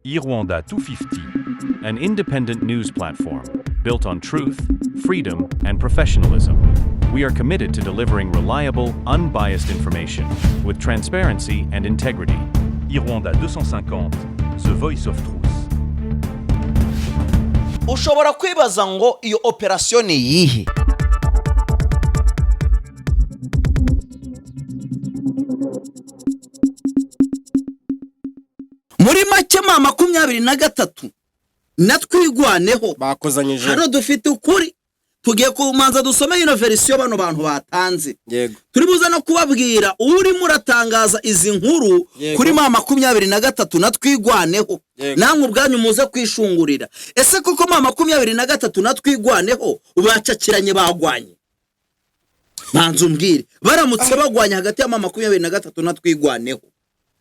Irwanda 250, an independent news platform built on truth, freedom, and professionalism. We are committed to delivering reliable, unbiased information with transparency and integrity. Irwanda 250, The Voice of Truth. Ushobora kwibaza ngo iyo operation ni yihe? Muri make mama 23 natwigwaneho bakozanyije hano dufite ukuri tugiye kumanza dusome ino version bano bantu batanze. Yego. Turi buza no kubabwira uri muratangaza izi nkuru kuri mama 23 natwigwaneho. Namwe ubwanyu muze kwishungurira. Ese koko mama 23 natwigwaneho ubacakiranye bagwanye? Manzu mbwire baramutse bagwanye hagati ya mama 23 natwigwaneho.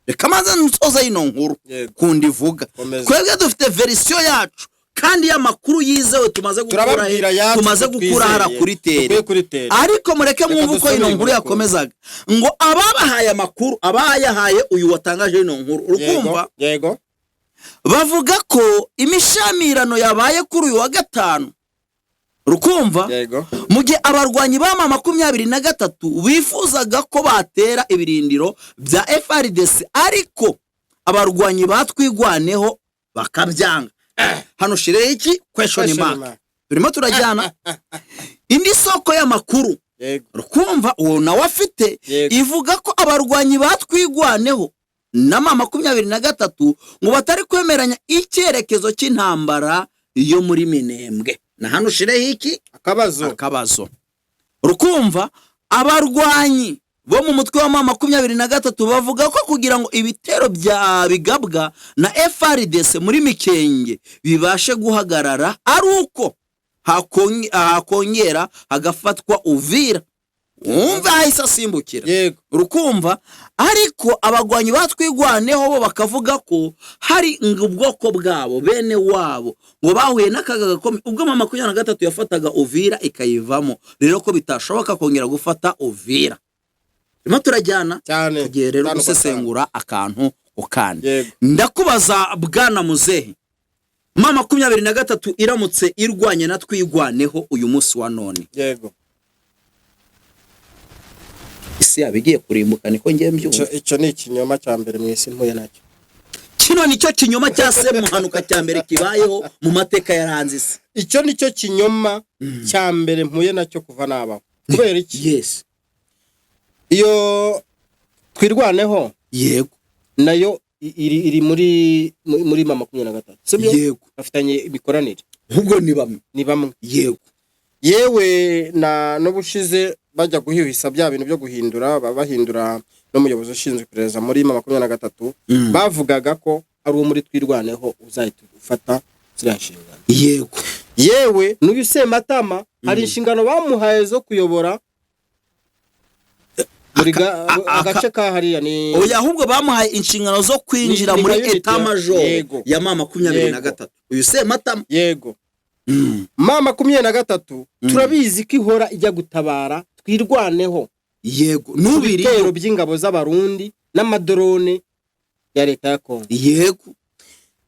Reka maza nsoza ino nkuru kundi vuga. Twebwe dufite version yacu kandi y'amakuru yizewe tumaze gukura hara kuri tere. Ariko mureke mwumva uko ino nkuru yakomezaga ngo ababahaye amakuru abayahaye uyu watangaje ino nkuru urukumva. Yego. Bavuga ko imishamirano yabaye kuri uyu wa gatanu rukumva. Yego. Mu gihe abarwanyi ba mama 23 bifuzaga ko batera ibirindiro bya FRDC ariko abarwanyi batwigwaneho bakabyanga. Hano shire iki question mark turimo turajyana indi soko y'amakuru rukumva uwo nawe afite ivuga ko abarwanyi batwigwaneho na mama 23 ngo batari kwemeranya icyerekezo cy'intambara yo muri Minembwe. Na hano shire iki akabazo rukumva abarwanyi bo mu mutwe wa mama 23 bavuga ko kugira ngo ibitero bya bigabwa na FRDC muri Mikenge bibashe guhagarara ari uko hakongera hagafatwa Uvira. Umva hahise asimbukira rukumva. Ariko abagwanyi batwigwaneho bo bakavuga ko hari ubwoko bwabo bene wabo ngo bahuye n'akaga gakomeye ubwo mama 23 yafataga Uvira ikayivamo, rero ko bitashoboka kongera gufata Uvira. Rimo turajyana tugiye rero gusesengura akantu ukandi. Ndakubaza bwana muzehe, mama 23 iramutse irwanye natwigwaneho uyu munsi wa none. Yego. Isi yabigiye kurimbuka niko ngiye mbyumva. Ico ni ikinyoma cya mbere mu isi mpuye nacyo. Kino nicyo kinyoma cyase muhanuka cya mbere kibayeho mu mateka yaranze isi. Icyo nicyo kinyoma cya mbere mpuye nacyo kuva nabaho. Kubera iki? Yes. Iyo twirwaneho yego nayo iri muri mama 23 sibyo? Yego. Bafitanye imikoranire. Ahubwo ni bamwe. Yego. Yewe no bushize bajya guhihisa bya bintu byo guhindura bahindura no muyobozi ushinzwe iperereza muri mama 23 bavugaga ko ari uwo muri twirwaneho uzahita ufata zirashingana. Yego. Yewe n'uyu Sematama hari inshingano bamuhaye zo kuyobora muri agace ka hariya ni oya ahubwo bamuhaye inshingano zo kwinjira muri etat major ya mama 23 uyu Sematama. Yego. Mama 23 turabizi ko ihora ijya gutabara twirwaneho. Yego. N'ubitero by'ingabo z'abarundi n'amadrone ya leta ya Kongo. Yego.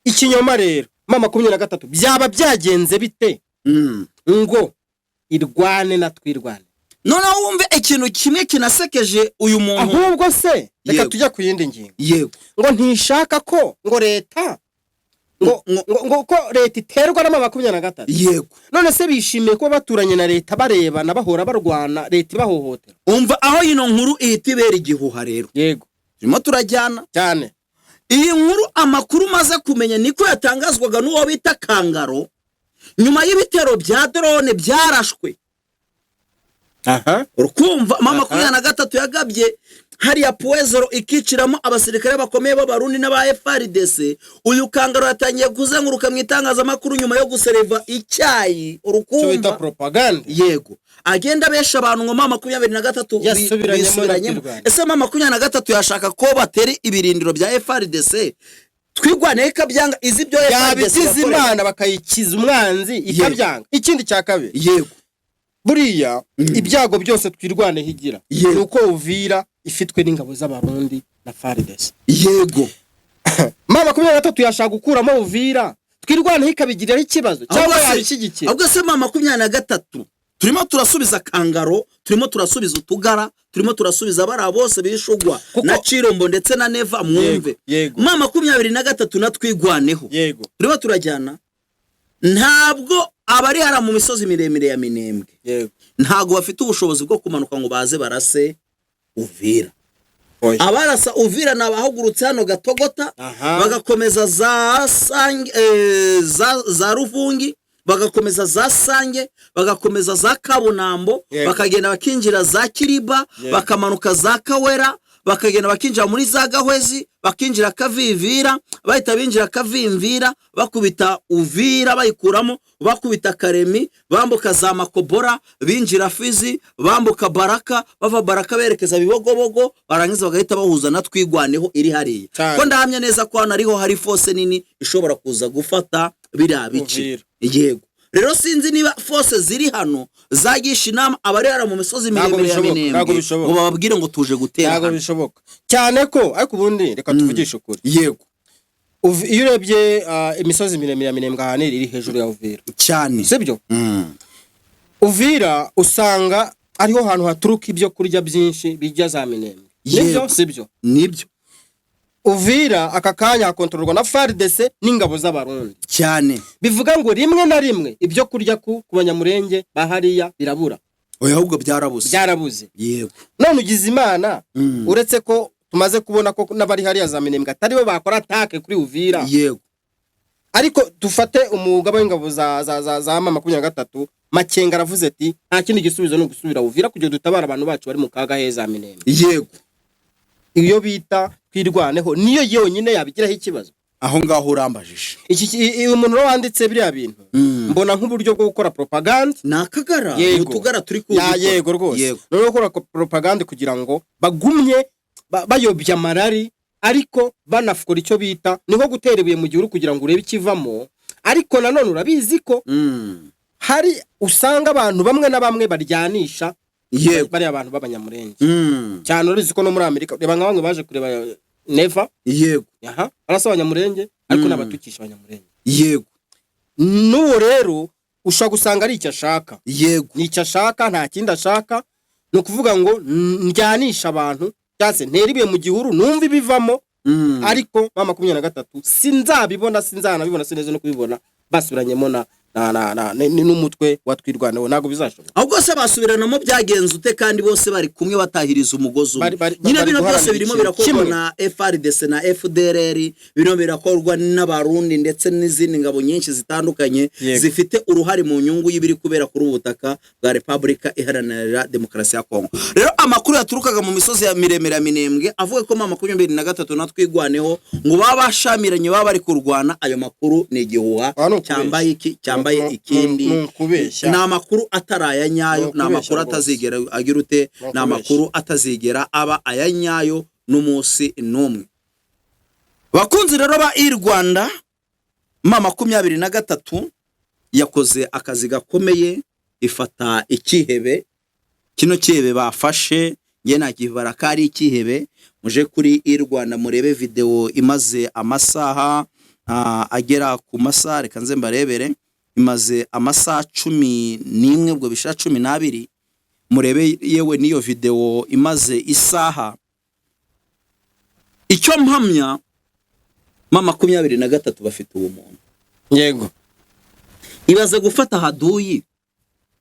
Ikinyoma rero mama 23 byaba byagenze bite ngo irwane na twirwane? None wumve ikintu kimwe kinasekeje uyu muntu. Ahubwo se reka tujya ku yindi ngingo. Yego. Ngo ntishaka ko ngo leta ngo ko leta iterwa na mama 23. Yego. None se bishimiye ko baturanye na leta barebana bahora barwana leta bahohotera. Umva aho ino nkuru ihita ibera igihuha rero. Yego. Turimo turajyana cyane. Iyi nkuru amakuru maze kumenya niko yatangazwaga n'uwo bita Kangaro nyuma y'ibitero bya drone byarashwe. Urukumva mama 23 yagabye hariya Puezero ikiciramo abasirikare bakomeye b'abarundi n'aba FRDC. Uyu Kangaro yatangiye kuzenguruka mu itangazamakuru nyuma yo gusereva icyayi. Urukumva cyo propaganda. Yego. Agenda besha abantu ngo mama 23 bisubiranyemo. Ese mama 23 yashaka ko bateri ibirindiro bya FRDC twigwane ikabyanga izi byo FRDC Imana bakayikiza umwanzi ikabyanga. Ikindi cya kabiri. Yego. Buriya ibyago byose twirwane higira nuko Uvira ifitwe n'ingabo z'abarundi na FARDC. Yego. mama 23 yashaka gukuramo Uvira twirwanaho ikabigiriraho ikibazo cyangwa yabishyigikiye. ahubwo se mama 23 turimo turasubiza Kangaro, turimo turasubiza Utugara, turimo turasubiza abara bose bishugwa na Cirombo ndetse na Neva mwumve. Mama 23 natwigwaneho. Turimo turajyana ntabwo abari hara mu misozi miremire ya Minembwe. Ntago bafite ubushobozi bwo kumanuka ngo baze barase Uvira. Abarasa Uvira nabahugurutse hano Gatogota bagakomeza za Sange za Ruvungi, bagakomeza za Sange, bagakomeza za Kabunambo, bakagenda bakinjira za Kiriba, bakamanuka za Kawera, bakagenda bakinjira muri za Gahwezi, bakinjira Kavivira, bahita binjira Kavimvira, bakubita Uvira bayikuramo, bakubita Karemi, bambuka za Makobora, binjira Fizi, bambuka Baraka, bava Baraka berekeza Bibogobogo, barangiza bagahita bahuza na twigwaneho iri hariya. Ko ndahamya neza ko hano ariho hari force nini ishobora kuza gufata biriya bice. Yego. Rero sinzi niba force ziri hano zagisha inama abari hara mu misozi miremire ya Minembwe ngo bababwire ngo tuje gutera. Ntago bishoboka. Cyane ko ariko ubundi reka tuvugishe ukuri. Yego. Iyo urebye imisozi miremire ya Minembwe ahaniri iri hejuru ya Uvira. Cyane. Sibyo? Uvira usanga ariho hantu haturuka ibyo kurya byinshi bijya za Minembwe. Nibyo sibyo? Nibyo. Uvira akakanya kontrolwa na FARDC n'ingabo z'abarundi. Cyane. Bivuga ngo rimwe na rimwe ibyo kurya ku banyamurenge bahariya birabura. Oya ahubwo byarabuze. Yego. None ugize Imana uretse ko tumaze kubona ko n'abari hariya za Minembwe atari bo bakora attaque kuri Uvira. Yego. Ariko dufate umugaba w'ingabo za mama 23 Makenga aravuze ati nta kindi gisubizo no gusubira Uvira kugira dutabara abantu bacu bari mu kaga heza Minembwe. Yego. Iyo bita twirwaneho niyo yonyine yabigiraho ikibazo. Aho ngaho urambajije. Iki umuntu wanditse biriya bintu mbona nk'uburyo bwo gukora propaganda nakagara utugara turi ku yego rwose. No gukora propaganda kugira ngo bagumye bayobya marari ariko banafukura icyo bita niho guterebuye mu gihugu kugira ngo urebe ikivamo. Ariko nanone urabizi ko hari usanga abantu bamwe na bamwe baryanisha bari abantu b'abanyamurenge. Cyane urizi ko no muri Amerika reba nk'abamwe baje kureba Neva. Yego. Arasaba abanyamurenge ariko nabatukisha abanyamurenge. Yego. N'uwo rero ushaka gusanga ari icyo ashaka. Yego. Ni icyo ashaka nta kindi ashaka. No kuvuga ngo njyanisha abantu cyase nteribiye mu gihuru numva ibivamo. Ariko mama 23 sinzanabibona sineze no kubibona basubiranyemo na n'umutwe watwirwaneho nago bizashoboka. Ahubwo se basubiranamo byagenze ute kandi bose bari kumwe batahiriza umugozi umwe. Nyine bino byose birimo birakorwa na FARDC na FDLR, bino birakorwa n'abarundi ndetse n'izindi ngabo nyinshi zitandukanye zifite uruhare mu nyungu y'ibiri kubera kuri ubutaka bwa Republika Iharanira Demokarasi ya Kongo. Rero amakuru yaturukaga mu misozi ya miremire ya Minembwe avuga ko mama 23 natwigwaneho ngo babashamiranye baba bari kurwana. Ayo makuru ni igihuha cyambaye iki cyambaye ikindi na makuru ataraya nyayo na makuru atazigera agira ute na makuru atazigera aba aya nyayo n'umunsi n'umwe. Bakunzi rero ba Rwanda mama 23 yakoze akazi gakomeye ifata ikihebe. Kino kihebe bafashe nge nakivara kari ikihebe. Muje kuri Rwanda murebe video imaze amasaha agera ku masaha reka nze mbarebere imaze amasaha 11 ubwo bisha 12 murebe yewe niyo video imaze isaha. Icyo mpamya mama 23 bafite uwo muntu. Yego. Ibaze gufata haduyi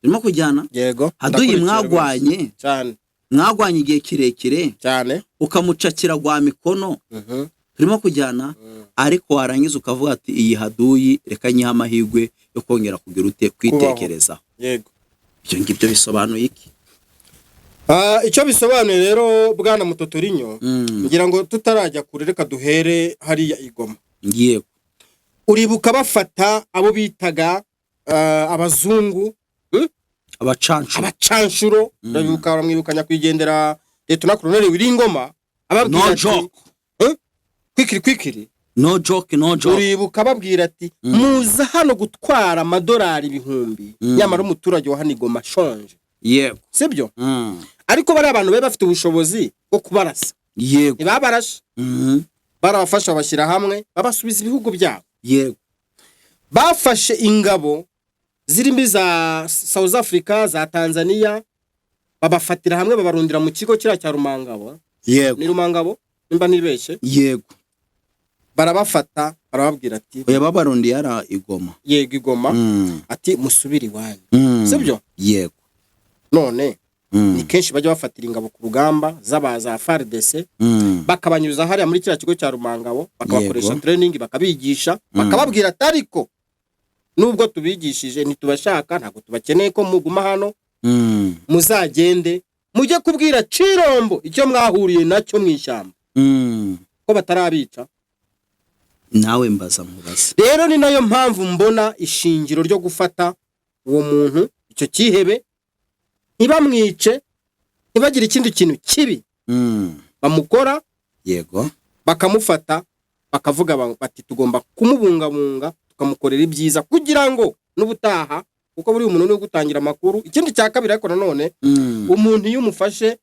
irimo kujyana. Yego. Haduyi mwagwanye cyane. Mwagwanye igihe kirekire cyane ukamucakira gwa mikono. Turimo kujyana ariko warangiza ukavuga ati iyi haduyi reka nyiha amahirwe yo kongera kugira ute kwitekereza. Yego. Ibyo ngibyo bisobanuye iki? Icyo bisobanuye rero bwana Mutotorinyo ngira ngo tutarajya kure reka duhere hariya Igoma. Yego. Uribuka bafata abo bitaga abazungu abacanshuro urabibuka baramwibukanya kwigendera Lieutenant Colonel Wiringoma ababwira ati kwikiri no joke. Uribuka babwira ati muza hano gutwara amadolari ibihumbi nyamara umuturage wa Hanigoma shonje. Yego. Sibyo? Ariko bari abantu be bafite ubushobozi bwo kubarasa. Yego. Ntibabarashe. barabafasha babashyira hamwe babasubiza ibihugu byabo. yego Bafashe ingabo zirimo za South Africa, za Tanzania, babafatira hamwe babarundira mu kigo kiriya cya Rumangabo. yego Ni Rumangabo nimba nibeshye. yego Barabafata barababwira ati oya babarundi yara Igoma. yego Igoma, Mm. ati musubire iwanyu. Mm. Sibyo? yego None Mm. ni kenshi bajya bafatira ingabo ku rugamba z'abaza FARDC, Mm. bakabanyuza hariya muri kiriya kigo cya Rumangabo, bakabakoresha Yego. training, bakabigisha, bakababwira ati ariko nubwo tubigishije ntitubashaka, ntabwo tubakeneye ko muguma hano, Mm. muzagende mujye kubwira Cirombo icyo mwahuriye nacyo mu ishyamba, Mm. ko batarabica. nawe mbaza nkubaza. Rero ni nayo mpamvu mbona ishingiro ryo gufata uwo muntu, icyo kihebe, ntibamwice, ntibagire ikindi kintu kibi Mm. bamukora, yego bakamufata bakavuga bati tugomba kumubungabunga, tukamukorera ibyiza kugira ngo n'ubutaha, kuko buri umuntu ni gutangira amakuru. Ikindi cya kabiri ariko nanone, Mm. umuntu iyo umufashe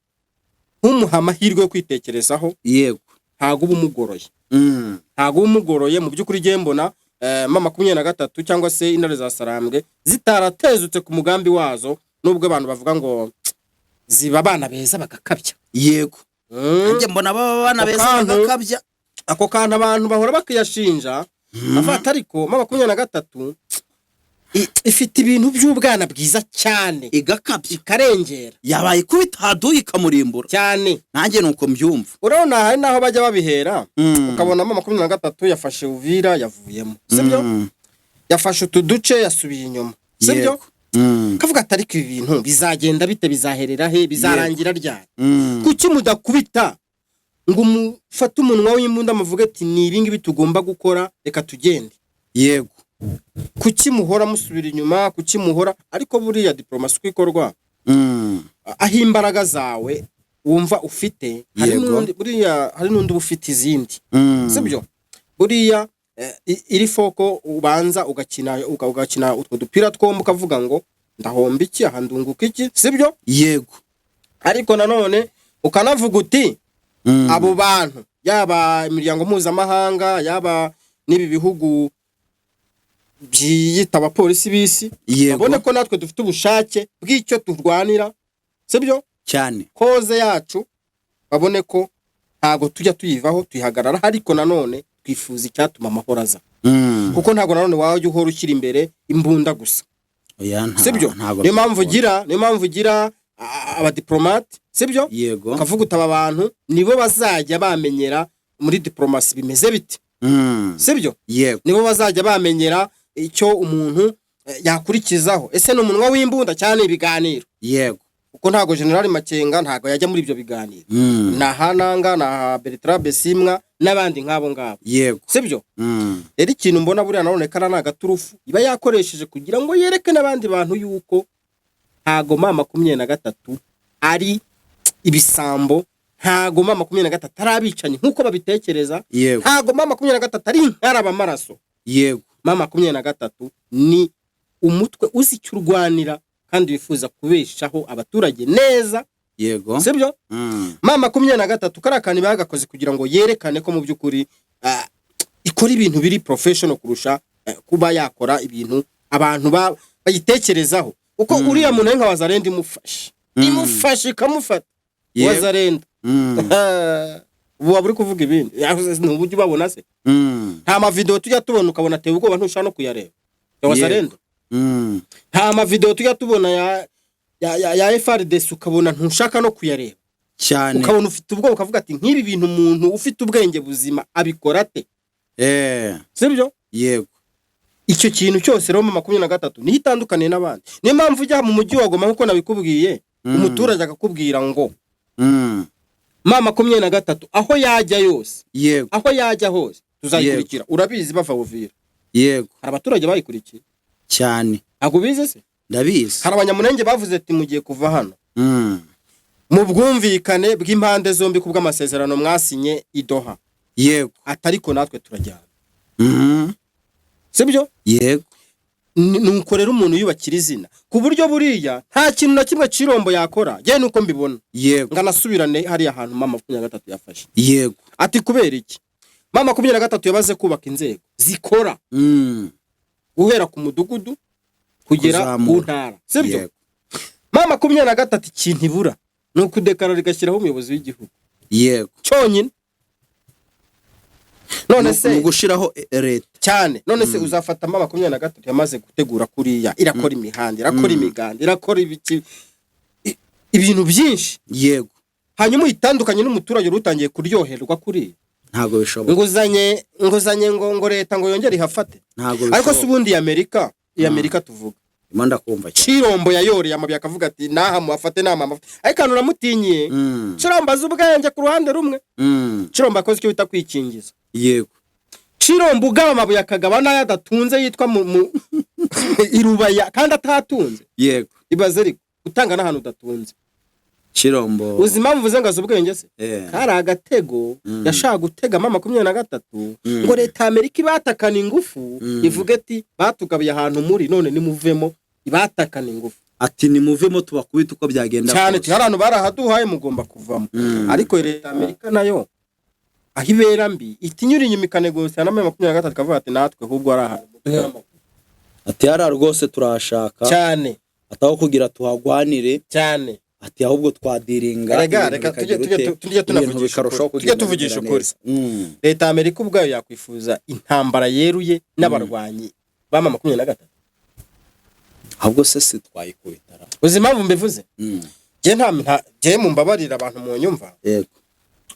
nk'umuha amahirwe yo kwitekerezaho, yego ntago uba umugoroye. Mm. Ntago uba umugoroye. Mu by'ukuri igihe mbona mama 23 cyangwa se intare za Sarambwe zitaratezutse ku mugambi wazo, nubwo abantu bavuga ngo ziba abana beza bagakabya. yego njye mbona baba bana beza bagakabya. Ako kantu abantu bahora bakiyashinja, afata ariko mama 23 ifite ibintu by'ubwana bwiza cyane, igakabya ikarengera yabaye kubita haduye ikamurimbura cyane. nanjye nuko mbyumva. Urabona hari naho bajya babihera, Mm. ukabona mama 23 yafashe Uvira yavuyemo, sibyo? Mm. Yafashe utuduce yasubiye inyuma, sibyo? Yego. Mm. Kavuga ati ariko ibi bintu bizagenda bite, bizaherera he, bizarangira ryari? Mm. Kuki mudakubita ngo mufate umunwa w'imbunda muvuge ati ni ibi ngibi tugomba gukora, reka tugende? yego Kuki muhora musubira inyuma? Kuki muhora? Ariko buriya diplomasi uko ikorwa, Mm. aho imbaraga zawe wumva ufite, hari Yego. n'undi buriya, hari n'undi ufite izindi, Mm. sibyo? Buriya iri foko ubanza ugakina utwo dupira twombi ukavuga ngo ndahomba iki, aha ndunguka iki, sibyo? yego Ariko nanone ukanavuga uti Mm. abo bantu, yaba imiryango mpuzamahanga, yaba n'ibi bihugu byiyita abapolisi b'isi, Yego. babone ko natwe dufite ubushake bw'icyo turwanira, sibyo? cyane Koze yacu babone ko ntago tujya tuyivaho, tuyihagarara, ariko nanone twifuza icyatuma amahoro aza. Mm. Kuko ntago nanone wajya uhora ushyira imbere imbunda gusa, oya sibyo? Niyo mpamvu ugira abadiplomate, sibyo? yego Ukavuga utaba abantu nibo bazajya bamenyera muri diplomasi bimeze biti, Mm. sibyo? yego Nibo bazajya bamenyera icyo umuntu yakurikizaho. Ese ni umunwa w'imbunda cyane ibiganiro? yego Kuko ntago General Makenga ntago yajya muri ibyo biganiro. Mm. Na Hananga, na Bertrand Besimwa n'abandi nk'abo ngabo, yego sibyo? Mm. Rero ikintu mbona buriya nanone kana n'agaturufu iba yakoresheje kugira ngo yereke n'abandi bantu yuko ntago mama 23 ari ibisambo, ntago mama 23 ari abicanyi nk'uko babitekereza, yego ntago mama 23 ari inkaraba amaraso. yego Mama 23 ni umutwe uzi icyo urwanira kandi wifuza kubeshaho abaturage neza, yego sibyo? Mm. Mama 23 karakani bagakoze kugira ngo yerekane ko mu by'ukuri ikora ibintu biri professional kurusha kuba yakora ibintu abantu bayitekerezaho. Uko uriya muntu nka Wazarenda imufashe ikamufata, Yego. Wazarenda ubu waburi kuvuga ibindi n'uburyo babona se. Mm. Nta ma video tujya tubona ukabona tewe ubwoba ntushaka no kuyareba ya Wazarenda. Mm. Nta ma video tujya tubona ya FARDC ukabona ntushaka no kuyareba cyane ukabona ufite ubwoba ukavuga ati nk'ibi bintu umuntu ufite ubwenge buzima abikora ate, sibyo? yego Icyo kintu cyose rero mama 23 ni itandukaniye n'abandi. Niyo mpamvu ujya mu mujyi wa Goma nkuko nabikubwiye, umuturage akakubwira ngo Mm. mama 23 aho yajya yose, yego aho yajya hose tuzayikurikira. Urabizi bava Uvira, yego hari abaturage bayikurikiye cyane ntabwo bize se. ndabizi. Hari abanyamunenge bavuze ati mugiye kuva hano Mm. mu bwumvikane bw'impande zombi kubw'amasezerano mwasinye i Doha, yego atariko natwe turajyana, sibyo? yego Nuko rero umuntu yubakira izina ku buryo buriya nta kintu na kimwe Cirombo yakora. Je nuko mbibona, yego nganasubirane hariya hantu mama 23 yafashe. yego Ati kubera iki mama 23 yabaze kubaka inzego zikora guhera ku mudugudu kugera ku ntara sibyo. Yego. mama 23 ikintu ibura ni ukudekarara igashyiraho umuyobozi w'igihugu yego cyonyine. none se gushiraho leta cyane none se uzafata mama 23 yamaze gutegura kuriya irakora imihanda irakora imiganda irakora ibintu byinshi yego, hanyuma itandukanye n'umuturage rutangiye kuryoherwa kuri ntago bishoboka. nguzanye ngo leta ngo yongere ihafate. Ntago bishoboka. ariko subundi Amerika tuvuga imanda kumva Chirombo yayoreye amabi akavuga ati naha muafate nama amafate ariko kantu ramutinyiye Chirombo azubwenge ku ruhande rumwe Chirombo akoze icyo bita kwikingiza yego. Chirombo ugaba amabuye akagabana yadatunze yitwa mu irubaya kandi atatunze yego. ibaze ariko utanga n'ahantu udatunze Chirombo uzima mvuze ngo azubwenge se kari agatego yashaka gutega mama 23 ngo leta Amerika ibatakana ingufu ivuge ati batugabiye ahantu muri none nimuvemo ibatakana ingufu ati nimuvemo tubakubita uko byagenda cyane ati harano barahaduhaye mugomba kuvamo ariko leta Amerika nayo ahibera mbi itinyura inyuma ikanegosya na mama 23 kavuga ati natwe ahubwo araha ati yara rwose turashaka cyane ataho kugira tuhagwanire cyane ati ahubwo twadiringa reka tujye tuvugisha ukuri. leta Amerika ubwayo yakwifuza intambara yeruye n'abarwanyi ba mama 23 ahubwo se twayikubitara uzima mbivuze je mumbabarira abantu mu nyumva yego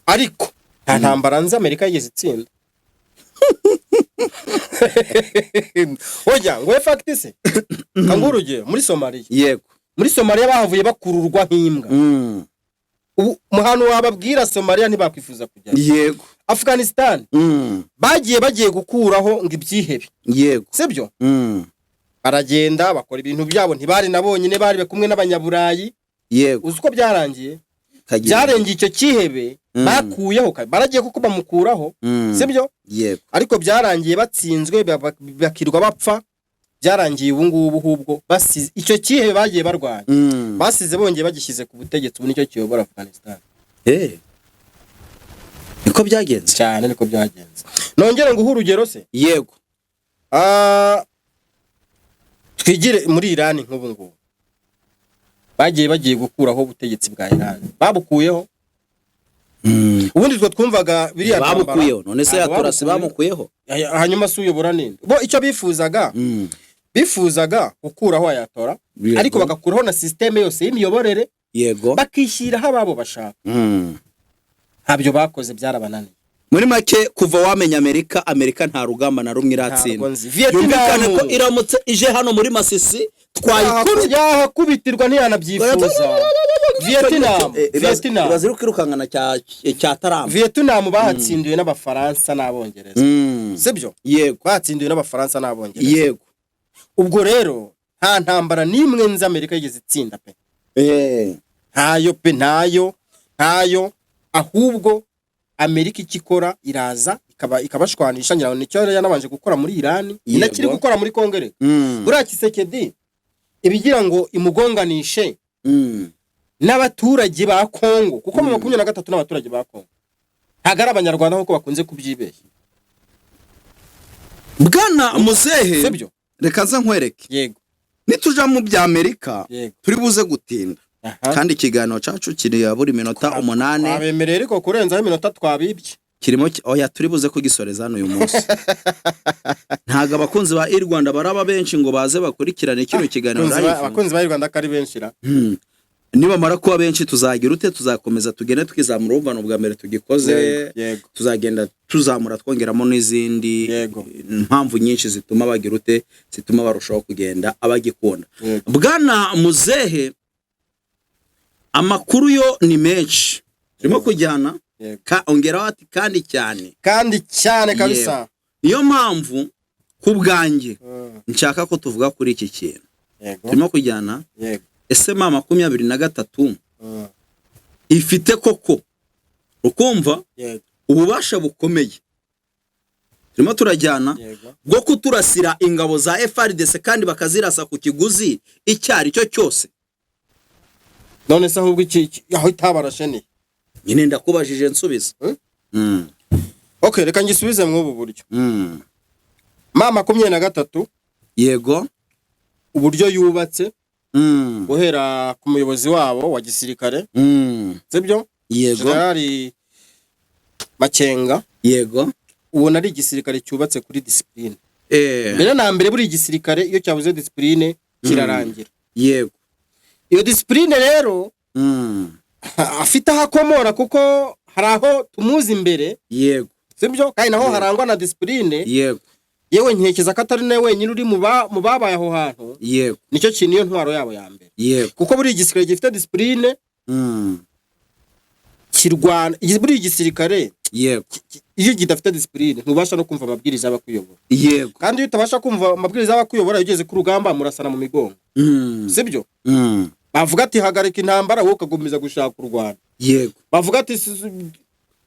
ariko nta ntambara nzi Amerika yigeze itsinda. Oya ngo fact se kanguruge muri Somalia yego muri Somalia bahavuye bakururwa nk'imbwa muhano wababwira Somalia ntibakwifuza kujya yego. Afghanistan bagiye gukuraho ngo ibyihebe yego sibyo baragenda bakora ibintu byabo ntibari nabonyine bari kumwe n'abanyaburayi yego. uzuko byarangiye byarengeye icyo kihebe bakuyeho baragiye kuko bamukuraho sibyo yego. ariko byarangiye batsinzwe bakirwa bapfa byarangiye ubu ngubu hubwo basize icyo kihebe bagiye barwanya basize bongeye bagishyize ku butegetsi ubu nicyo kiyobora Afghanistan. niko byagenze cyane niko byagenze. nongere ngo urugero se yego. twigire muri Iran nk'ubu ngubu bagiye gukuraho ubutegetsi bwa Iran babukuyeho ubundi twa twumvaga biriya babukuyeho none se yatorasi bamukuyeho hanyuma suyobora ninde bo icyo bifuzaga gukuraho ayatora ariko bagakuraho na systeme yose y'imiyoborere yego bakishyiraho ababo bashaka ntabyo bakoze byarabananiye. muri make kuva wamenya Amerika nta rugamba na rumwe iratsinda yumvikane ko iramutse ije hano muri Masisi yahakubitirwa ntiyanabyifuza. Vietnam bazirukirukangana cya Tarama. Vietnam bahatsindiwe n'abafaransa n'abongereza sibyo yego. bahatsindiwe n'abafaransa n'abongereza yego. ubwo rero nta ntambara nimwe nzi Amerika yigeze itsinda pe ntayo ahubwo Amerika ikikora iraza ikabashwanisha nyiraho nicyo yanabanje gukora muri Iran inakiri gukora muri Kongere buriya Kisekedi ibigira ngo imugonganishe n'abaturage ba Kongo kuko mu 23 n'abaturage ba Kongo hagara abanyarwanda nkuko bakunze kubyibeshya. Bwana Muzehe sibyo reka nza nkwereke yego nituja mu bya Amerika turi buze gutinda kandi ikiganiro cyacu kiri ya buri minota 8 abemerere ariko kurenza iminota twabibye kirimo oya turi buze kugisoreza hano uyu munsi ntaga abakunzi ba Rwanda baraba benshi ngo baze bakurikirane kino kiganiro abakunzi ba Rwanda kari benshi ra niba mara kuba benshi tuzagira ute tuzakomeza tugende twizamura ubano bwa mbere tugikoze tuzagenda tuzamura twongeramo n'izindi impamvu nyinshi zituma bagira ute zituma barushaho kugenda abagikunda. Bwana Muzehe amakuru yo ni menshi turimo kujyana ongeraho ati kandi cyane kabisa niyo mpamvu ku bwanjye nshaka ko tuvuga kuri iki kintu turimo kujyana ese mama 23 ifite koko ukumva ububasha bukomeye turimo turajyana bwo kuturasira ingabo za FARDC kandi bakazirasa ku kiguzi icyari cyo cyose. none se ahubwo iki aho itabarashe ni nyine ndakubajije nsubiza Okay, reka ngisubize mw'ubu buryo. Ma 23 yego uburyo yubatse guhera ku muyobozi wabo wa gisirikare sibyo yego Generali Makenga yego ubona ari igisirikare cyubatse kuri discipline eh mbere na mbere buri igisirikare iyo cyabuze discipline kirarangira yego iyo discipline rero afite ahakomora kuko hari aho tumuzi imbere yego sibyo kandi naho harangwa na discipline yego yewe nkekeza ko atari nawe wenyine uri mu babaye aho hantu yego nicyo kintu iyo ntwaro yabo ya mbere yego kuko buri igisirikare gifite discipline kirwana buri igisirikare yego iyo gidafite discipline ntubasha no kumva amabwiriza y'abakuyobora yego kandi iyo utabasha kumva amabwiriza y'abakuyobora ugeze ku rugamba murasana mu migongo sibyo bavuga ati hagarika intambara wowe ukagumiza gushaka u Rwanda yego bavuga ati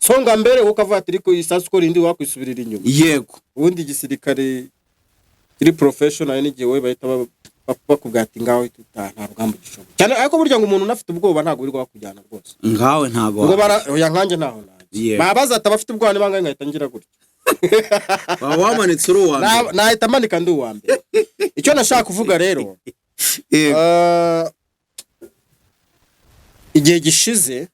songa mbere wowe ukavuga ati ariko isasu ko rindi wakwisubirira inyuma yego ubundi igisirikare kiri professional n'igihe we bahita bakubwira ati ngaho nta rugamba gishoboye cyane ariko burya ngo umuntu unafite ubwoba ntabwo uri wakujyana rwose ngawe ntago ngo oya nkanjye ntaho naje babaza ati abafite ubwoba nibangaye ngahita ngira gutya wamanitse uri uwa mbere nahita manika ndi uwa mbere icyo nashaka kuvuga rero igihe gishize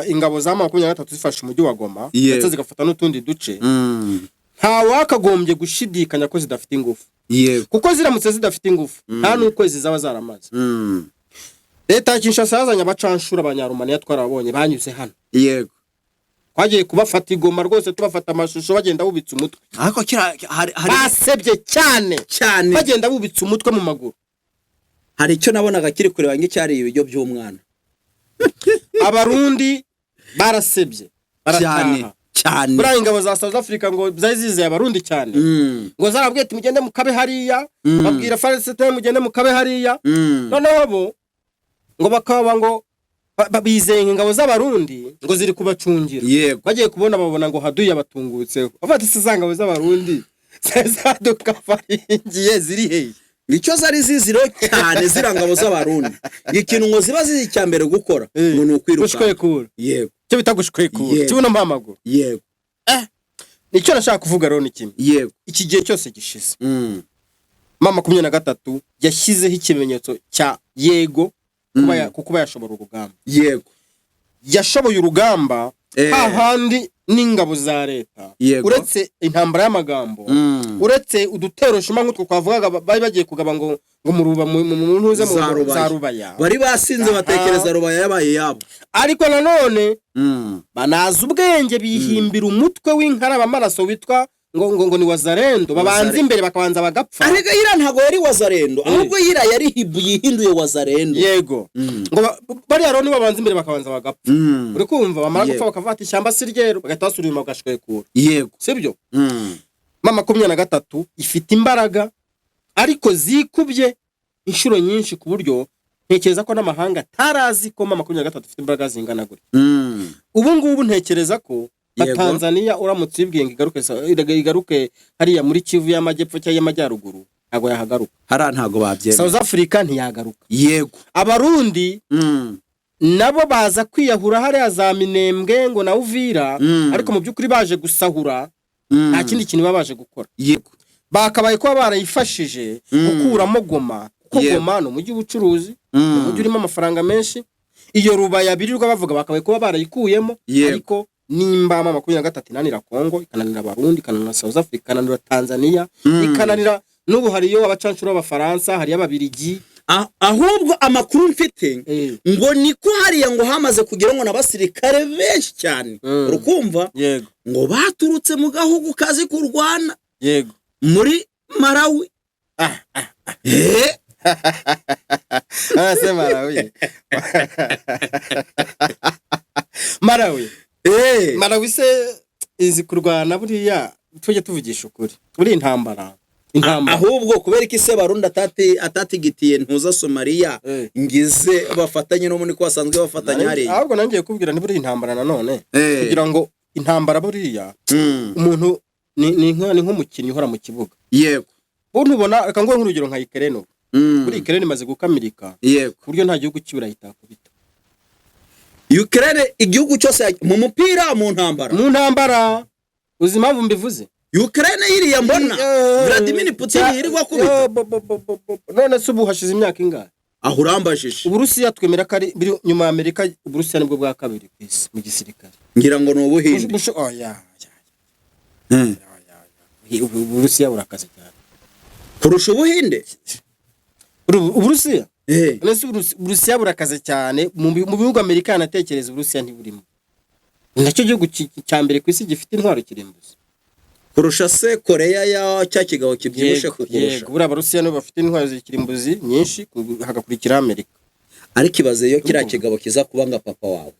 ingabo za 23 zifashe umujyi wa Goma ndetse zigafata n'utundi duce nta wakagombye gushidikanya ko zidafite ingufu kuko ziramutse zidafite ingufu nta n'ukwezi zaba zaramaze leta ya Kinshasa yazanye abacanshura abanyarumaniya twarabonye banyuze hano yego twagiye kubafata igoma rwose tubafata amashusho bagenda bubitse umutwe ariko basebye cyane bagenda bubitse umutwe mu maguru hari icyo nabonaga kiri kureba nk'icyari ibiryo by'umwana abarundi barasebye cyane buriya ingabo za South Africa ngo zari zizeye abarundi cyane ngo zarabwiye ati mugende mukabe hariya babwira FARDC mugende mukabe hariya noneho bo ngo bakaba ngo bizeye ingabo z'abarundi ngo ziri kubacungira bagiye kubona babona ngo haduye abatungutseho bafata isangabo z'abarundi zaduka faringiye ziri hehe nicyo zari ziziro cyane zirangabo z'abarundi ikintu ngo ziba zizi cyambere gukora ngo nukwiruka gushwekura yego cyo bita gushwekura kibuno mpamaguru yego nicyo nashaka kuvuga rero ni kimwe yego iki gihe cyose gishize mama 23 yashyizeho ikimenyetso cya yego kuba yashobora urugamba yego yashoboye urugamba hahandi n'ingabo za leta uretse intambara y'amagambo uretse udutero shuma nk'utwo twavugaga bari bagiye kugaba ngo muruba mu ntuze mu za Rubaya bari basinze batekereza Rubaya yabaye yabo ariko nanone banaza ubwenge bihimbira umutwe w'inkaraba amaraso witwa ngo ni Wazalendo babanza imbere bakabanza bagapfa arega ira ntago yari Wazalendo ahubwo ira yari yihinduye Wazalendo yego ngo bari yaro ni babanza imbere bakabanza bagapfa uri kumva bamara gupfa bakavata ishyamba siryero bagahita basubira bagashwekura yego sibyo mama 23 ifite imbaraga ariko zikubye inshuro nyinshi ku buryo ntekereza ko n'amahanga tarazi ko mama 23 ifite imbaraga zingana gutya ubu ngubu ntekereza ko Tanzania uramutse ibwiye igaruke hariya muri Kivu y'amajyepfo cyangwa y'amajyaruguru ntago yahagaruka ntago babyemera South Africa ntiyagaruka yego abarundi nabo baza kwiyahura hariya za Minembwe ngo na Uvira ariko mu byukuri baje gusahura nta kindi kintu babaje gukora yego bakabaye ko barayifashije gukuramo Goma kuko Goma no mujyi w'ubucuruzi umujyi urimo amafaranga menshi iyo Rubaya birirwa bavuga bakabaye ko barayikuyemo ariko nimba mama 23 inanira Kongo ikananira Barundi ikananira South Africa ikananira Tanzania ikananira n'ubu hariyo abacanshuro b'Abafaransa hariyo ababirigi ahubwo amakuru mfite ngo niko hariya ngo hamaze kugira ngo n'abasirikare benshi cyane urukumva yego ngo baturutse mu gahugu kazi ku Rwanda yego muri Malawi se Malawi Malawi se izi kurwana buriya tujye tuvugisha ukuri buri intambara ahubwo kubera iki se Barundi atatigitiye ntuza Somalia ngize bafatanye no muri ko basanzwe bafatanya hari ahubwo nangiye kubwira ni buri intambara nanone kugira ngo intambara buriya umuntu ni nk'umukinnyi uhora mu kibuga yego ubona reka ngo nk'urugero nka Ukraine buri Ukraine imaze gukamirika yego buryo nta gihugu cy'Uburayi itakubita Ukraine igihugu cyose mu mupira mu ntambara uzi impamvu mbivuze Ukraine yiriya mbona Vladimir Putin yirirwa kubita none se ubu hashize imyaka ingahe aho urambajije Uburusiya twemera ko ari nyuma ya Amerika Uburusiya nibwo bwa kabiri ku isi mu gisirikare ngira ngo ni Ubuhinde Uburusiya burakaze cyane kurusha Ubuhinde Uburusiya Uburusiya burakaze cyane mu bihugu Amerika yanatekereza Uburusiya ntiburimo nacyo gihugu cya mbere ku isi gifite intwaro kirimbuzi kurusha se Korea ya cya kigabo kibyibushe kukurusha buriya Abarusiya nibo bafite intwaro zikirimbuzi nyinshi hagakurikira Amerika ariko ibaze yo kiriya kigabo kiza kuba nka papa wawe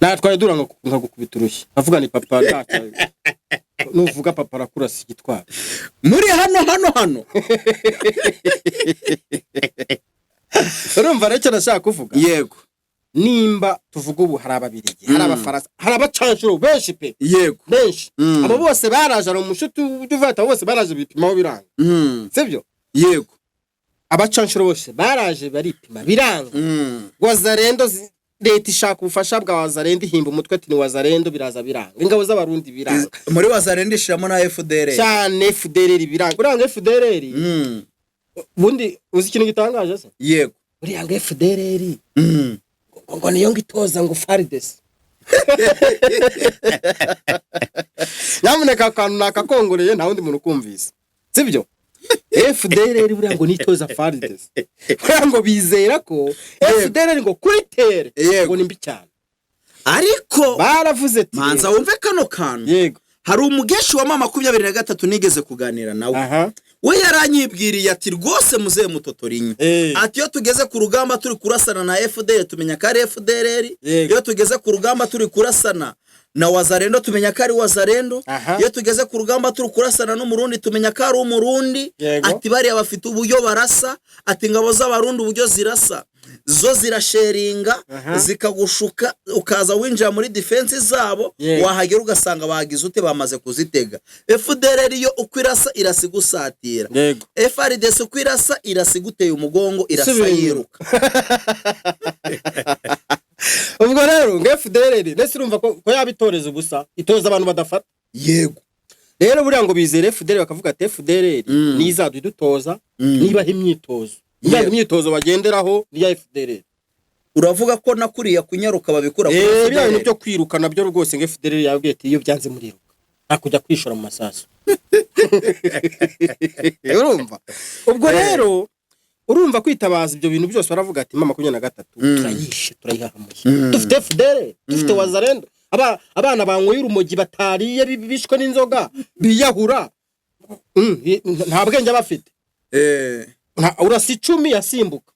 natwaye dura nka gukubita urushyi avuga ni papa ntacyo nuvuga papa arakurasa igitwaro muri hano urumva rero nashaka kuvuga yego nimba tuvuga ubu hari ababirigi hari abafaransa hari abacanshuro benshi pe yego benshi abo bose baraje ari umushuti uvata bose baraje bipimaho biranga sibyo yego abacanshuro bose baraje baripima biranga wazarendo leta ishaka ubufasha bwa wazarendo ihimba umutwe ati ni wazarendo biraza biranga ingabo z'abarundi biranga muri wazarendo ishiramo na FDLR cyane FDLR biranga uranga FDLR bundi uzi ikintu gitangaje se yego uranga FDLR ngo niyo ngitoza ngo FARDC nyamuneka akantu nakakongoreye nta wundi muntu kumvise sibyo FDLR buriya ngo nitoza FARDC buriya ngo bizera ko FDLR ngo kuri tere ngo nimbi cyane ariko baravuze ati manza wumve kano kantu yego hari umugeshi wa mama 23 nigeze kuganira nawe we yaranyibwiriye ati rwose muze mutotorinye ati yo tugeze ku rugamba turi kurasana na FDL tumenya ko ari FDLR yo tugeze ku rugamba turi kurasana na wazarendo tumenya ko ari wazarendo iyo tugeze ku rugamba turi kurasana n'umurundi tumenya ko ari umurundi ati bari bafite uburyo barasa ati ngabo z'abarundi uburyo zirasa zo zirasheringa zikagushuka ukaza winjira muri defense zabo wahagera ugasanga bagize ute bamaze kuzitega FDLR yo ukwirasa irasigusatira FARDC ukwirasa irasiguteye umugongo irasayiruka ubwo rero ngo FDLR ndetse urumva ko yabitoreza ubusa itoza abantu badafata yego rero buriya ngo bizere FDLR bakavuga ati FDLR nizadutoza niba imyitozo imyitozo bagenderaho ya FDLR uravuga ko nakuriya kunyaruka babikura ku FDLR ibintu byo kwiruka nabyo rwose ngo FDLR yabwiye ati iyo byanze muriruka akujya kwishora mu masaso urumva ubwo rero urumva kwitabaza ibyo bintu byose baravuga ati mama 23 turayishe turayihahamuye dufite FDLR dufite wazarendo abana banyweye urumogi batariye bishwe n'inzoga biyahura nta bwenge bafite urasi 10 yasimbuka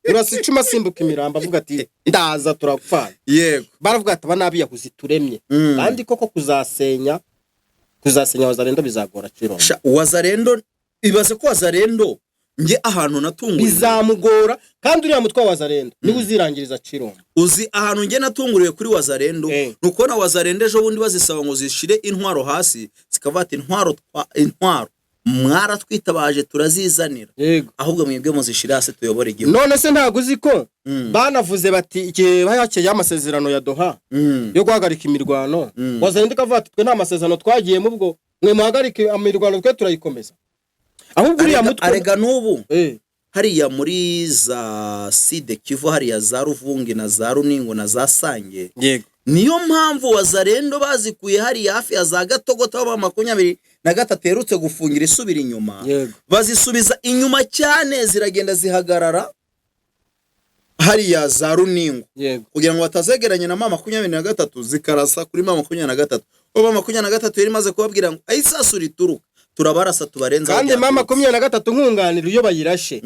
urasi 10 asimbuka imirambo avuga ati ndaza turapfana yego baravuga ati banabi yahuzi turemye kandi koko kuzasenya wazarendo bizagora Kirombe wazarendo ibaze ko wazarendo nge ahantu natunguriye bizamugora kandi uriya mutwa wazarendo niwe uzirangiriza Kirombe uzi ahantu nge natunguriye kuri wazarendo nuko na wazarendo ejo bundi bazisaba ngo zishire intwaro hasi zikavata intwaro mwara twitabaje turazizanira ahubwo mwebwe muzishira hasi tuyobora igihugu none se ntago uziko banavuze bati igihe bayakeye amasezerano ya Doha yo guhagarika imirwano wazarendo kavata twe nta masezerano twagiye mu bwo mwe muhagarike imirwano twe turayikomeza ahubwo uriya mutwe arega nubu hariya muri za Side Kivu hariya za Ruvungi na za Runingo na za Sange yego niyo mpamvu wazarendo bazikuye hariya hafi ya za Gatogota wa 23 herutse gufungira isubira inyuma bazisubiza inyuma cyane ziragenda zihagarara hariya za Runingo kugira ngo batazegeranye na mama 23 zikarasa kuri mama 23 mama 23 yari maze kubabwira ngo ayisasura ituruka turabarasa tubarenza kandi mama 23 nkunganira iyo bayirashe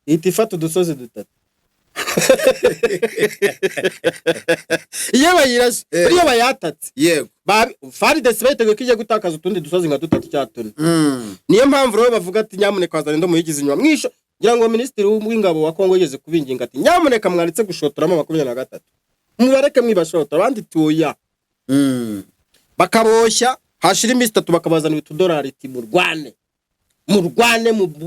iti fata udusozi dutatu iyo bayirashe iyo bayatatse yego FARDC bayiteguye ko igiye gutakaza utundi dusozi nka dutatu cyatone niyo mpamvu rero bavuga ati nyamuneka wazarendo muyigize inyuma mwisho ngira ngo minisitiri w'ingabo wa Kongo yigeze kubinginga ati nyamuneka mwanditse gushotora mama 23 mubareke mwibashotora abandi tuya bakaboshya hashira iminsi 3 bakabazana $2 iti murwane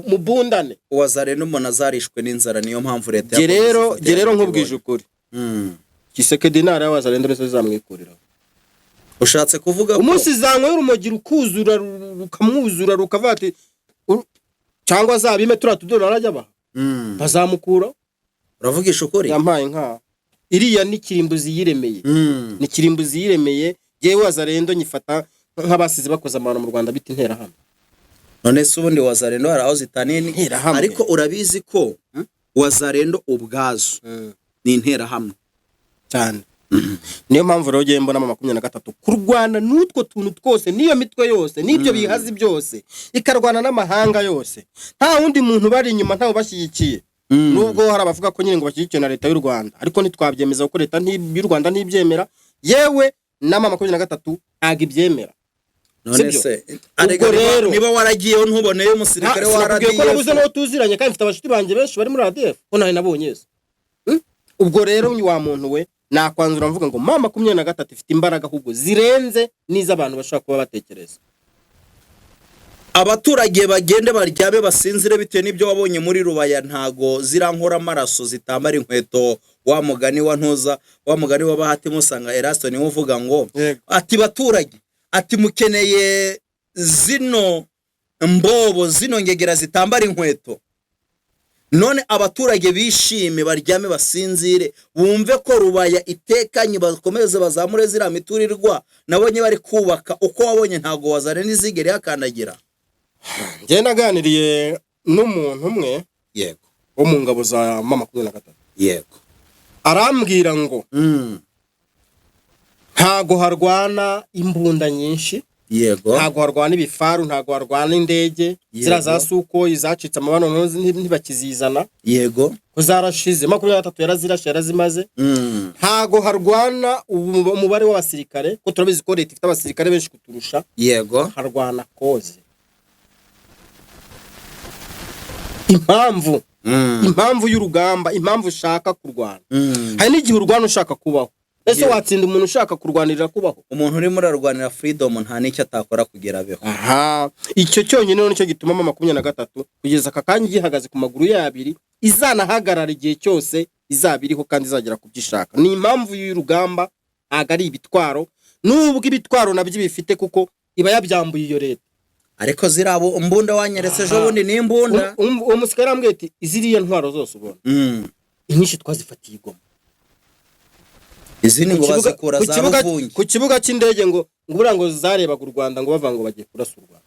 mubundane wazarendo mbona zarishwe n'inzara niyo mpamvu leta gerero nkubwije ukuri Kisekedi ntara y'abazarendo nizo zizamwikuriraho. ushatse kuvuga ko Umunsi zanywera urumogi rukuzura rukamwuzura rukavuga ati cyangwa zabime turatudora arajya baha bazamukura. uravugisha ukuri Yampaye nka iriya ni kirimbuzi yiremeye. Ni kirimbuzi yiremeye. Yewe wazarendo nyifata nk'abasize bakoze amano mu Rwanda biti ntera hamwe. none se ubundi wazarendo hari aho zitaniye Interahamwe. ariko urabizi ko wazarendo ubwazo ni interahamwe cyane. Niyo mpamvu rero giye mbona 23 kurwana n'utwo tuntu twose niyo mitwe yose nibyo bihazi byose ikarwana n'amahanga yose nta wundi muntu bari inyuma ntawo bashyigikiye. Nubwo hari abavuga ko nyine ngo bashyigikiye na leta y'u Rwanda ariko ntitwabyemeza ko leta y'u Rwanda ntibyemera yewe na 23 agibyemera. none se ariko rero niba waragiyeho ntuboneyo umusirikare wa RDF ko nabuze RDF no tuziranye kandi mfite abashiti banje benshi bari muri RDF ko nawe nabonye yesu. Ubwo rero wa muntu we nakwanzura mvuga ngo 23 ifite imbaraga ahubwo zirenze niza abantu bashaka kuba batekereza. abaturage bagende baryame basinzire bitewe n'ibyo wabonye muri Rubaya ntago zirankora amaraso zitambara inkweto wa mugani wa ntuza wa mugani wa Bahati Musanga Erasto niwe uvuga ngo ati baturage ati mukeneye zino mbobo zino ngegera zitambara inkweto. None abaturage bishime baryame basinzire bumve ko Rubaya itekanye bakomeze bazamure zira miturirwa nabonye bari kubaka uko wabonye ntago wazare nizigere yakandagira. Nge naganiriye n'umuntu umwe Yego wo mu ngabo za 23 yego arambwira ngo ntago harwana imbunda nyinshi yego ntago harwana ibifaru ntago harwana indege zira za suko izacitse amabano ntibakizizana yego kuzarashize 23 yarazirashe yarazimaze. Ntago harwana umubare w'abasirikare ko turabizi ko leta ifite abasirikare benshi kuturusha. yego Harwana koze impamvu y'urugamba impamvu ushaka kurwana. Hari n'igihe urwana ushaka kubaho. Ese watsinda umuntu ushaka kurwanirira kubaho? Umuntu uri muri arwanira freedom nta n'icyo atakora kugera abeho. Icyo cyonyine nicyo gituma 23 kugeza aka kanya gihagaze ku maguru y'abiri izanahagarara igihe cyose izabiriho kandi izagera kubyishaka. Ni impamvu y'urugamba agari ibitwaro nubwo ibitwaro nabyo bifite kuko iba yabyambuye iyo leta. Ariko zirabo mbunda wanyeretse ejo bundi ni imbunda. Umusikara ambwiye ati iziriye ntwaro zose ubona inyinshi twazifatiye igoma. Izini ngo bazikura za Ruvungi ku kibuga cy'indege ngo burango zarebaga u Rwanda ngo bavanga bagiye kurasa u Rwanda.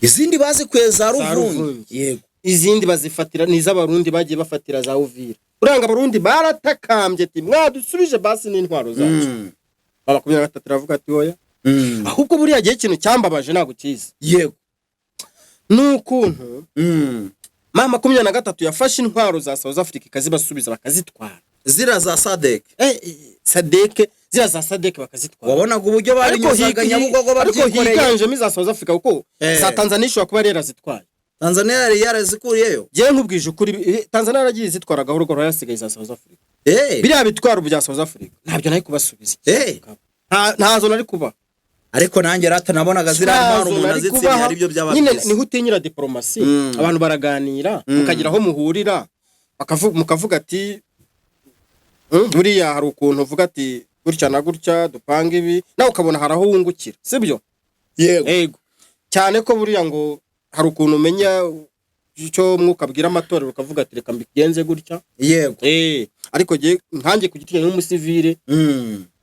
Izindi bazikuye za Ruvungi yego izindi bazifatira niza abarundi bagiye bafatira za Uvira. Uranga abarundi baratakambye ati mwadusubije basi n'intwaro zacu. 23 ravuga ati oya. Ahubwo buriya gihe ikintu cyambabaje nago kizi. Yego nukuntu 23 yafashe intwaro za South Africa ikazibasubiza bakazitwara. Zira za Sadek Sadek zira za Sadek bakazitwara. Wabonaga uburyo bari nyuzaga Nyabugogo babyikoreye. Ariko higanje miza South Africa kuko za Tanzania ishobora kuba rera zitwaye. Tanzania yari yarazikuriyeyo. Je nkubwije ukuri Tanzania yaragiye zitwara gahoro gahoro yasigaye za South Africa. Biriya bitwaro bya South Africa ntabyo nari kubasubiza. Ntazo nari kuba. Ariko nanjye rata nabonaga zirantwara umuntu azitsinye ari byo by'abafisi. Nyine niho utinyira diplomasi. Abantu baraganira mukagira aho muhurira mukavuga ati buriya hari ukuntu uvuga ati gutya na gutya dupanga ibi nawe ukabona haraho wungukira sibyo. Yego cyane ko buriya ngo hari ukuntu umenya icyo mwukabwira amatorero ukavuga ati reka mbigenze gutya. Yego ariko nkanjye ku giti nk'umusivile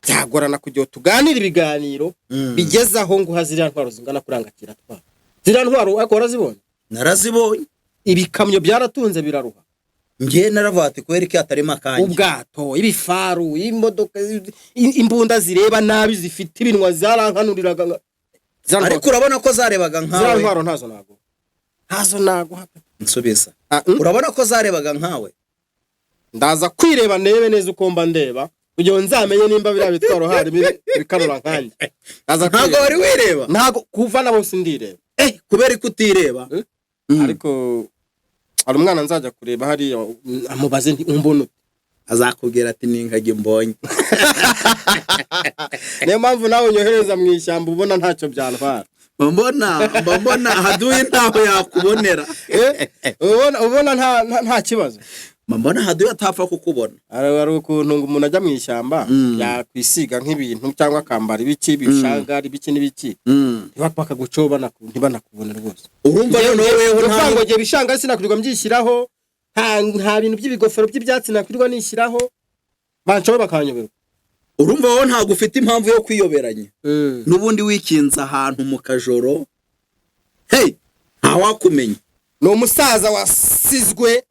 byagorana kujya tuganira ibiganiro bigeze aho ngo hazira ntwaro zingana kurangatira twa zira ntwaro ariko warazibonye. Narazibonye ibikamyo byaratunze biraruha. Ngiye naravati kweri ki atari makanje ubwato ibifaru imodoka imbunda zireba nabi zifite ibinwa zarankanuriraga. Ariko urabona ko zarebaga nkawe. Zira ntwaro ntazo nago nsubiza. Urabona ko zarebaga nkawe. Ndaza kwireba nebe neza uko mba ndeba kugira nzamenye nimba bira bitwaro hari bikarura nkanje. Ntago wari wireba. Ntago kuva nabo sindireba. Kubera ko utireba. Ariko hari umwana nzajya kureba hari amubaze nti umbona azakubwira ati ninkage mbonye. Niyo mpamvu nawe nyohereza mu ishyamba ubona ntacyo byantwara. Mbona haduye ntaho yakubonera. Ubona nta kibazo. mbona haduye atapfa kukubona. hari ukuntu ngo umuntu ajya mu ishyamba yakwisiga nk'ibintu cyangwa akambara ibiki bishanga ibiki n'ibiki bakagucoba ntibanakubona rwose. Urumva none wewe ntabwo ngiye bishanga sinakurirwa mbyishyiraho nta bintu by'ibigofero by'ibyatsi nakurirwa nishyiraho bancoba bakanyoberwa. Urumva wowe ntabwo ufite impamvu yo kwiyoberanya. N'ubundi wikinza ahantu mu kajoro. Hey, ntawakumenya. Ni umusaza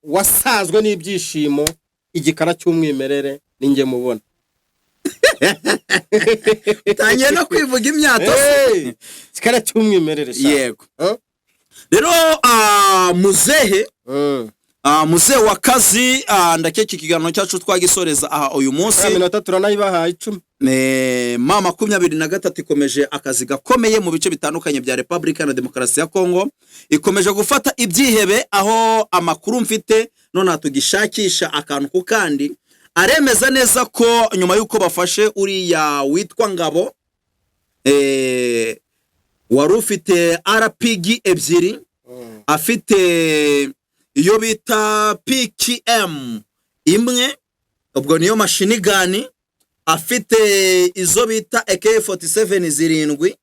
wasazwe n'ibyishimo, igikara cy'umwimerere ninjye mubona. Utangiye no kwivuga imyato. Igikara cy'umwimerere. Yego. Rero muzehe muzehe wa kazi ndakeka ikiganiro cyacu twagisoreza aha uyu munsi. Minota turanayibahaye 10. Mama 23 ikomeje akazi gakomeye mu bice bitandukanye bya Republika na Demokarasi ya Kongo. Ikomeje gufata ibyihebe aho amakuru mfite none atugishakisha akantu ku kandi aremeza neza ko nyuma yuko bafashe uriya witwa Ngabo wari ufite RPG ebyiri afite iyo bita PKM imwe, ubwo niyo machine gun, afite izo bita AK47 zirindwi,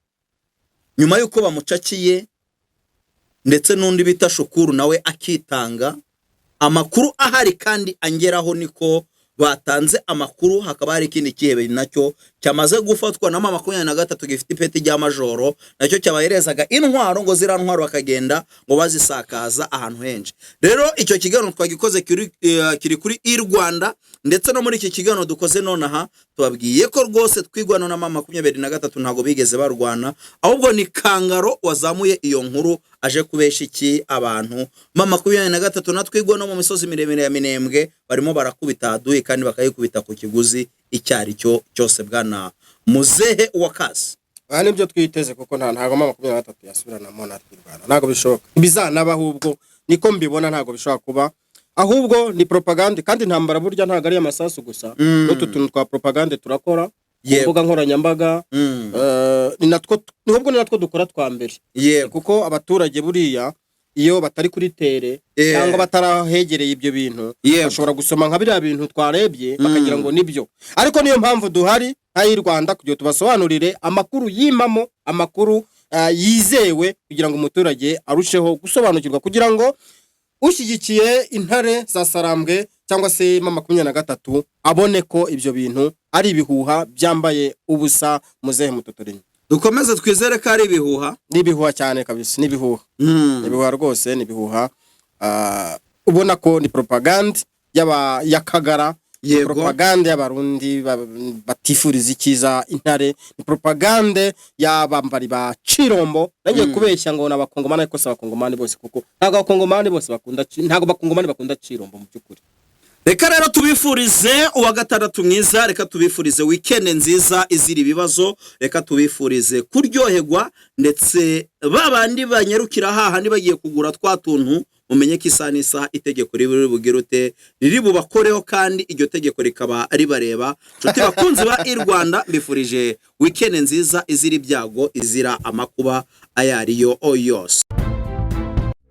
nyuma yuko bamucakiye ndetse n'undi bita Shukuru nawe akitanga. Amakuru ahari kandi angeraho niko batanze amakuru, hakaba hari ikindi kihebe nacyo cyamaze gufatwa na mama 23 gifite ipeti rya majoro, nacyo cyabaherezaga intwaro ngo zirantwaro bakagenda ngo bazisakaza ahantu henshi. Rero icyo kiganiro twagikoze kiri kuri Rwanda, ndetse no muri iki kiganiro dukoze nonaha tubabwiye ko rwose twigwana na mama 23 ntago bigeze barwana, ahubwo ni Kangaro wazamuye iyo nkuru aje kubesha iki abantu. Mama 23 natwigwa no mu misozi miremire ya Minembwe barimo barakubita haduye kandi bakayikubita ku kiguzi icyari cyo cyose bwana muzehe wa kazi. Nibyo twiteze kuko ntago mama 23 yasubiranamo natwe Rwanda, ntago bishoboka. Bizanaba ahubwo niko mbibona, ntago bishobora kuba, ahubwo ni propaganda. Kandi ntambara burya ntago ari amasasu gusa, n'utu tuntu twa propaganda turakora mbuga nkoranyambaga. Ni natwo dukora twa mbere, kuko abaturage buriya iyo batari kuri tere cyangwa batarahegereye ibyo bintu bashobora gusoma nka biriya bintu twarebye bakagira ngo nibyo. Ariko niyo mpamvu duhari nka Rwanda kugira tubasobanurire amakuru yimamo, amakuru yizewe, kugira ngo umuturage arusheho gusobanukirwa, kugira ngo ushyigikiye intare za Sarambwe cyangwa se mama 23 abone ko ibyo bintu ari ibihuha byambaye ubusa. Muzehe Mutotorinyi, dukomeze twizere ko ari ibihuha. Nibihuha cyane kabisa, nibihuha. Nibihuha rwose, nibihuha. Ubona ko ni propaganda yakagara, propaganda y'abarundi batifuriza ikiza intare, ni propaganda y'abambari ba Cirombo. Nangiye kubeshya ngo n'abakongomani, ariko se abakongomani bose, kuko ntago abakongomani bose bakunda, ntago abakongomani bakunda Cirombo mu byukuri. Reka rero tubifurize uwa gatandatu mwiza, reka tubifurize weekend nziza izira ibibazo, reka tubifurize kuryoherwa, ndetse babandi banyarukira hahandi bagiye kugura twatuntu mumenye ko isa n'isaha itegeko riri bugirute riri bubakoreho, kandi iryo tegeko rikaba ribareba. Nshuti bakunzi ba Rwanda, mbifurije weekend nziza izira ibyago, izira amakuba ayariyo yose.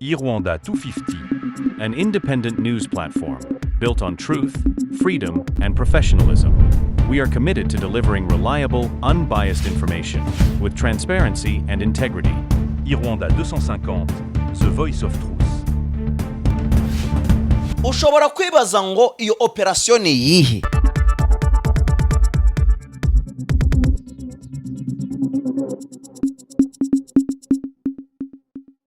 Rwanda 250, an independent news platform built on truth, freedom, and professionalism. We are committed to delivering reliable, unbiased information with transparency and integrity. Rwanda 250, the voice of truth. Ushobora kwibaza ngo iyo operation ni yihe?